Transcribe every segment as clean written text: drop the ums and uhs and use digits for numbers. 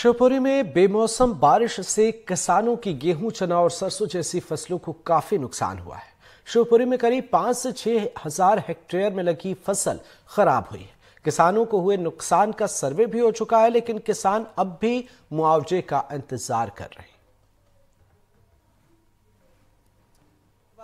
शिवपुरी में बेमौसम बारिश से किसानों की गेहूं, चना और सरसों जैसी फसलों को काफी नुकसान हुआ है। शिवपुरी में करीब 5 से 6 हजार हेक्टेयर में लगी फसल खराब हुई है। किसानों को हुए नुकसान का सर्वे भी हो चुका है, लेकिन किसान अब भी मुआवजे का इंतजार कर रहे हैं।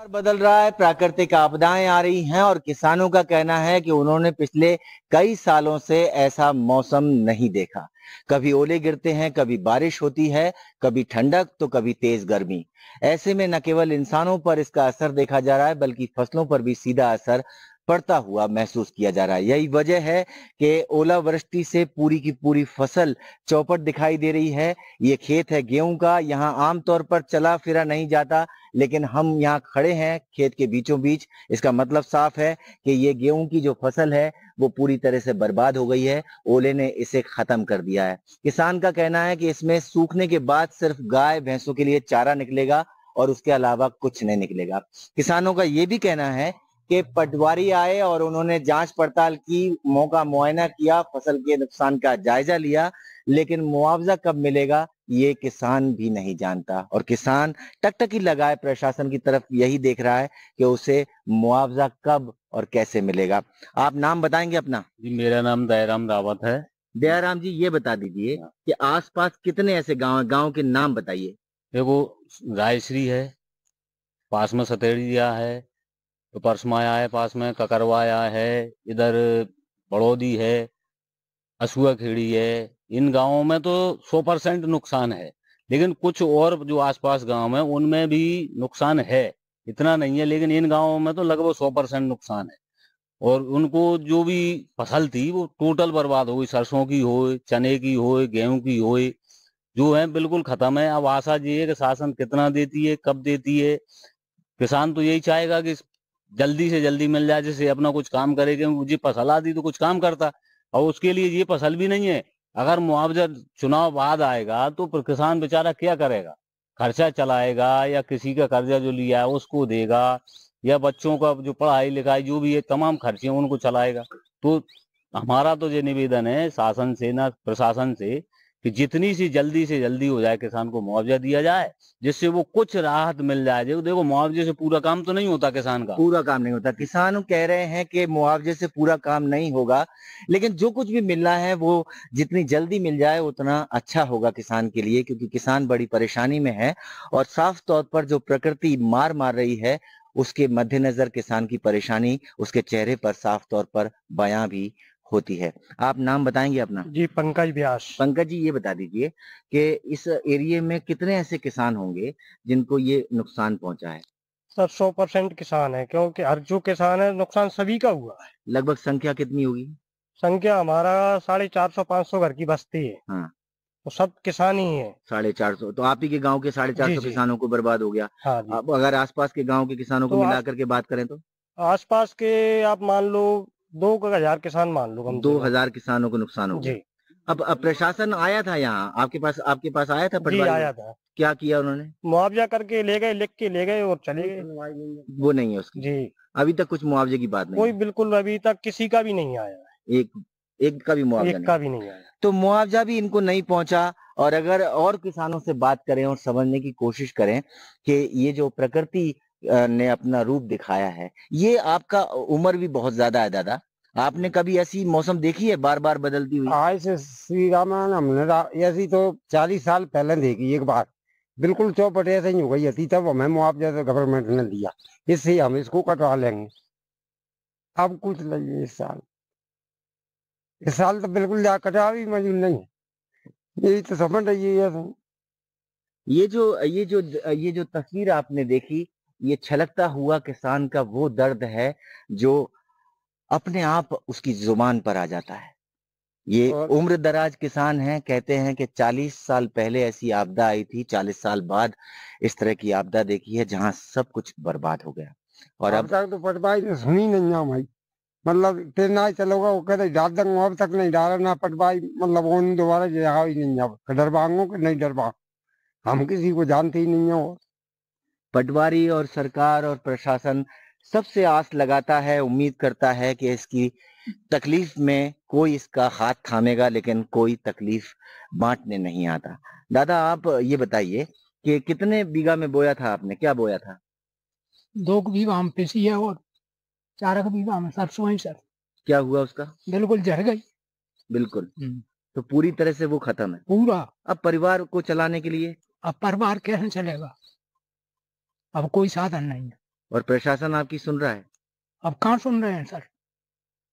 बदल रहा है, प्राकृतिक आपदाएं आ रही हैं और किसानों का कहना है कि उन्होंने पिछले कई सालों से ऐसा मौसम नहीं देखा। कभी ओले गिरते हैं, कभी बारिश होती है, कभी ठंडक तो कभी तेज गर्मी। ऐसे में न केवल इंसानों पर इसका असर देखा जा रहा है, बल्कि फसलों पर भी सीधा असर पड़ता हुआ महसूस किया जा रहा है। यही वजह है कि ओलावृष्टि से पूरी की पूरी फसल चौपट दिखाई दे रही है। ये खेत है गेहूं का, यहाँ आमतौर पर चला फिरा नहीं जाता, लेकिन हम यहाँ खड़े हैं खेत के बीचों बीच। इसका मतलब साफ है कि ये गेहूं की जो फसल है वो पूरी तरह से बर्बाद हो गई है। ओले ने इसे खत्म कर दिया है। किसान का कहना है कि इसमें सूखने के बाद सिर्फ गाय भैंसों के लिए चारा निकलेगा और उसके अलावा कुछ नहीं निकलेगा। किसानों का ये भी कहना है कि पटवारी आए और उन्होंने जांच पड़ताल की, मौका मुआयना किया, फसल के नुकसान का जायजा लिया, लेकिन मुआवजा कब मिलेगा ये किसान भी नहीं जानता। और किसान टकटकी लगाए प्रशासन की तरफ यही देख रहा है कि उसे मुआवजा कब और कैसे मिलेगा। आप नाम बताएंगे अपना? जी, मेरा नाम दयाराम रावत है। दयाराम जी, ये बता दीजिए कि आसपास कितने ऐसे गांव हैं? गांव के नाम बताइए। देखो, रायश्री है, पास में सतेड़िया है, तो परसमाया है, पास में ककरवाया है, इधर बड़ौदी है, असुआ खेड़ी है। इन गांवों में तो 100% नुकसान है, लेकिन कुछ और जो आसपास गांव है उनमें भी नुकसान है। इतना नहीं है, लेकिन इन गांवों में तो लगभग 100% नुकसान है। और उनको जो भी फसल थी वो टोटल बर्बाद हो गई। सरसों की हो, चने की हो, गेहूं की हो, जो है बिल्कुल खत्म है। अब आशा ये है कि शासन कितना देती है, कब देती है। किसान तो यही चाहेगा कि जल्दी से जल्दी मिल जाए, जिससे अपना कुछ काम करे, क्योंकि मुझे फसल आती तो कुछ काम करता। और उसके लिए ये फसल भी नहीं है। अगर मुआवजा चुनाव बाद आएगा तो फिर किसान बेचारा क्या करेगा? खर्चा चलाएगा या किसी का कर्जा जो लिया है उसको देगा, या बच्चों का जो पढ़ाई लिखाई जो भी है तमाम खर्चे उनको चलाएगा। तो हमारा तो ये निवेदन है शासन से, ना प्रशासन से, कि जितनी सी जल्दी हो जाए किसान को मुआवजा दिया जाए, जिससे वो कुछ राहत मिल जाए। देखो, मुआवजे से पूरा काम तो नहीं होता किसान का। पूरा काम नहीं होता। किसान कह रहे हैं कि मुआवजे से पूरा काम नहीं होगा, लेकिन जो कुछ भी मिलना है वो जितनी जल्दी मिल जाए उतना अच्छा होगा किसान के लिए, क्योंकि किसान बड़ी परेशानी में है। और साफ तौर पर जो प्रकृति मार मार रही है उसके मद्देनजर किसान की परेशानी उसके चेहरे पर साफ तौर पर बयां भी होती है। आप नाम बताएंगे अपना? जी, पंकज व्यास। पंकज जी, ये बता दीजिए कि इस एरिया में कितने ऐसे किसान होंगे जिनको ये नुकसान पहुंचा है? सर 100% किसान है, क्योंकि हर जो किसान है नुकसान सभी का हुआ है। लगभग संख्या कितनी होगी? संख्या हमारा 450-500 घर की बस्ती है, हाँ, तो सब किसान ही है। 450। तो आप ही के गांव के 450 जी। किसानों को बर्बाद हो गया। हाँ जी। अब अगर आसपास के गांव के किसानों को तो मिलाकर के बात करें तो आसपास के आप मान लो 2,000 किसान मान लो, कम से कम। 2000 किसानों को नुकसान हो गया। जी। अब प्रशासन आया था यहाँ आपके पास आया था जी, पटवारी? आया था। क्या किया उन्होंने? मुआवजा करके ले गए, लिख के ले गए और चले गए। वो नहीं है उसकी? जी। अभी तक कुछ मुआवजे की बात नहीं कोई है? बिल्कुल अभी तक किसी का भी नहीं आया है। एक एक का भी मुआवजा एक का नहीं? भी नहीं आया। तो मुआवजा भी इनको नहीं पहुंचा। और अगर और किसानों से बात करें और समझने की कोशिश करें कि ये जो प्रकृति ने अपना रूप दिखाया है, ये आपका उम्र भी बहुत ज्यादा है दादा, आपने कभी ऐसी मौसम देखी है बार बार बदलती हुई? आज से श्री रामायण हमने ऐसी तो 40 साल पहले देखी एक बार, बिल्कुल चौपट ऐसे ही हो गई थी, तब हमें मुआवजा तो गवर्नमेंट ने दिया, इससे हम इसको कटवा लेंगे। अब कुछ नहीं, इस साल तो बिल्कुल कटवा भी मंजूर नहीं है। यही तो समझ रही है। ये जो तस्वीर आपने देखी, ये छलकता हुआ किसान का वो दर्द है जो अपने आप उसकी जुबान पर आ जाता है। ये उम्र दराज किसान है, कहते हैं कि 40 साल पहले ऐसी आपदा आई थी, 40 साल बाद इस तरह की आपदा देखी है जहां सब कुछ बर्बाद हो गया। और अब तक तो पटवाई ने सुनी नहीं है भाई, मतलब तेना चलोगा वो कहते डाल देंगे, अब तक नहीं डाला ना पटवाई, मतलब उन दोबारा जगह ही नहीं, अब डरवाओ कि नहीं डरवा, हम किसी को जानते ही नहीं है। पटवारी और सरकार और प्रशासन सबसे आस लगाता है, उम्मीद करता है कि इसकी तकलीफ में कोई इसका हाथ थामेगा, लेकिन कोई तकलीफ बांटने नहीं आता। दादा आप ये बताइए कि कितने बीघा में बोया था आपने, क्या बोया था? 2 बीघा में पिसी है और 4 बीघा में सरसों है सर। क्या हुआ उसका? बिल्कुल जर गई। बिल्कुल। तो पूरी तरह से वो खत्म है पूरा। अब परिवार को चलाने के लिए? अब परिवार कैसे चलेगा? अब कोई साधन नहीं है। और प्रशासन आपकी सुन रहा है? अब कहाँ सुन रहे हैं सर?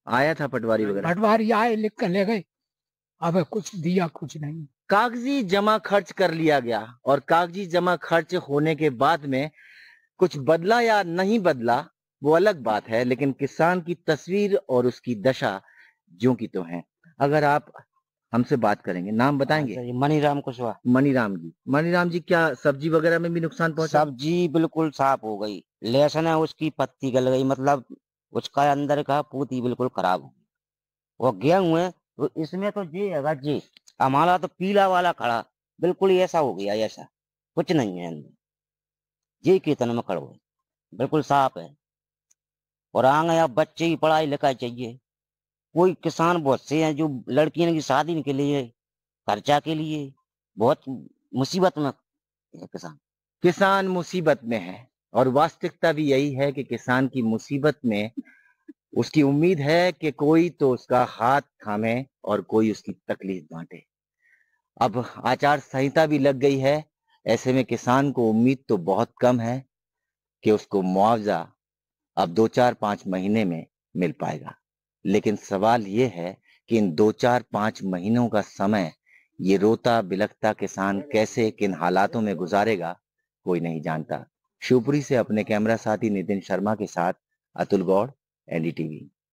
आया था पटवारी वगैरह? पटवारी आए, लिख कर ले गए, अब कुछ दिया कुछ नहीं। कागजी जमा खर्च कर लिया गया, और कागजी जमा खर्च होने के बाद में कुछ बदला या नहीं बदला वो अलग बात है, लेकिन किसान की तस्वीर और उसकी दशा ज्यों की तो है। अगर आप हमसे बात करेंगे, नाम बताएंगे? मनीराम कुशवाहा। मनीराम जी, मनीराम जी क्या सब्जी वगैरह में भी नुकसान पहुंचा? सब्जी बिल्कुल साफ हो गई, लहसुन है उसकी पत्ती गल गई, मतलब उसका अंदर का पूती बिल्कुल खराब हो गई। वो गेहूं है तो इसमें तो जी है जी, हमारा तो पीला वाला खड़ा बिल्कुल ऐसा हो गया, ऐसा कुछ नहीं है अंदर जी, कितने में खड़ा हुआ बिल्कुल साफ है। और आगे अब बच्चे की पढ़ाई लिखाई चाहिए, कोई किसान बहुत से हैं जो लड़कियों की शादी के लिए, खर्चा के लिए बहुत मुसीबत में है किसान। किसान मुसीबत में है, और वास्तविकता भी यही है कि किसान की मुसीबत में उसकी उम्मीद है कि कोई तो उसका हाथ थामे और कोई उसकी तकलीफ बांटे। अब आचार संहिता भी लग गई है, ऐसे में किसान को उम्मीद तो बहुत कम है कि उसको मुआवजा अब 2-4-5 महीने में मिल पाएगा। लेकिन सवाल ये है कि इन 2-4-5 महीनों का समय ये रोता बिलखता किसान कैसे, किन हालातों में गुजारेगा, कोई नहीं जानता। शिवपुरी से अपने कैमरा साथी नितिन शर्मा के साथ अतुल गौड़, एनडीटीवी।